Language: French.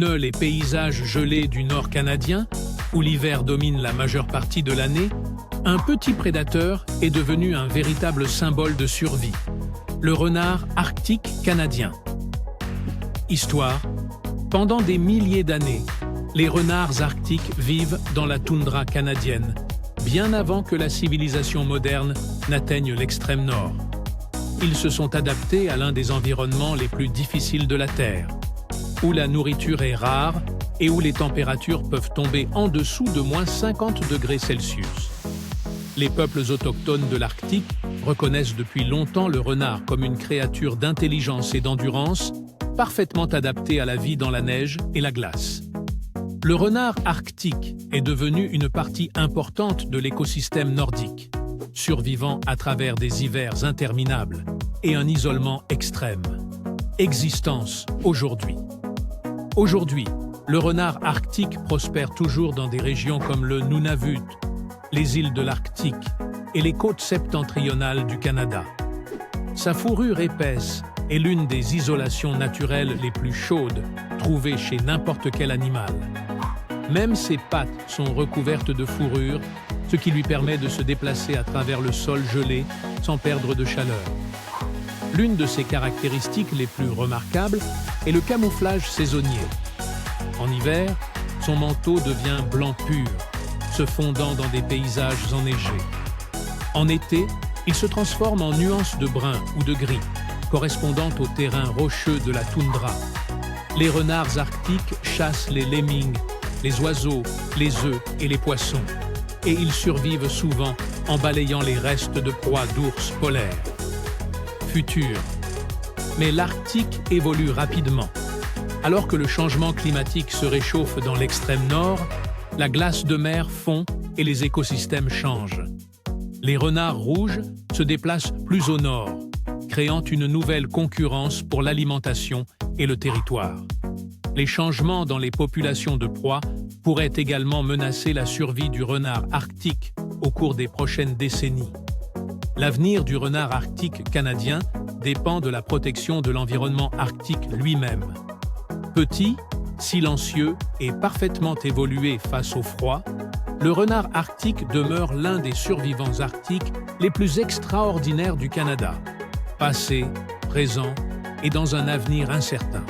Ne les paysages gelés du nord canadien, où l'hiver domine la majeure partie de l'année, un petit prédateur est devenu un véritable symbole de survie. Le renard arctique canadien. Histoire. Pendant des milliers d'années, les renards arctiques vivent dans la toundra canadienne, bien avant que la civilisation moderne n'atteigne l'extrême nord. Ils se sont adaptés à l'un des environnements les plus difficiles de la Terre, où la nourriture est rare et où les températures peuvent tomber en dessous de -50 degrés Celsius. Les peuples autochtones de l'Arctique reconnaissent depuis longtemps le renard comme une créature d'intelligence et d'endurance, parfaitement adaptée à la vie dans la neige et la glace. Le renard arctique est devenu une partie importante de l'écosystème nordique, survivant à travers des hivers interminables et un isolement extrême. Existence aujourd'hui. Aujourd'hui, le renard arctique prospère toujours dans des régions comme le Nunavut, les îles de l'Arctique et les côtes septentrionales du Canada. Sa fourrure épaisse est l'une des isolations naturelles les plus chaudes trouvées chez n'importe quel animal. Même ses pattes sont recouvertes de fourrure, ce qui lui permet de se déplacer à travers le sol gelé sans perdre de chaleur. L'une de ses caractéristiques les plus remarquables est le camouflage saisonnier. En hiver, son manteau devient blanc pur, se fondant dans des paysages enneigés. En été, il se transforme en nuances de brun ou de gris, correspondant au terrain rocheux de la toundra. Les renards arctiques chassent les lemmings, les oiseaux, les œufs et les poissons, et ils survivent souvent en balayant les restes de proies d'ours polaires. Futur. Mais l'Arctique évolue rapidement. Alors que le changement climatique se réchauffe dans l'extrême nord, la glace de mer fond et les écosystèmes changent. Les renards rouges se déplacent plus au nord, créant une nouvelle concurrence pour l'alimentation et le territoire. Les changements dans les populations de proies pourraient également menacer la survie du renard arctique au cours des prochaines décennies. L'avenir du renard arctique canadien dépend de la protection de l'environnement arctique lui-même. Petit, silencieux et parfaitement évolué face au froid, le renard arctique demeure l'un des survivants arctiques les plus extraordinaires du Canada, passé, présent et dans un avenir incertain.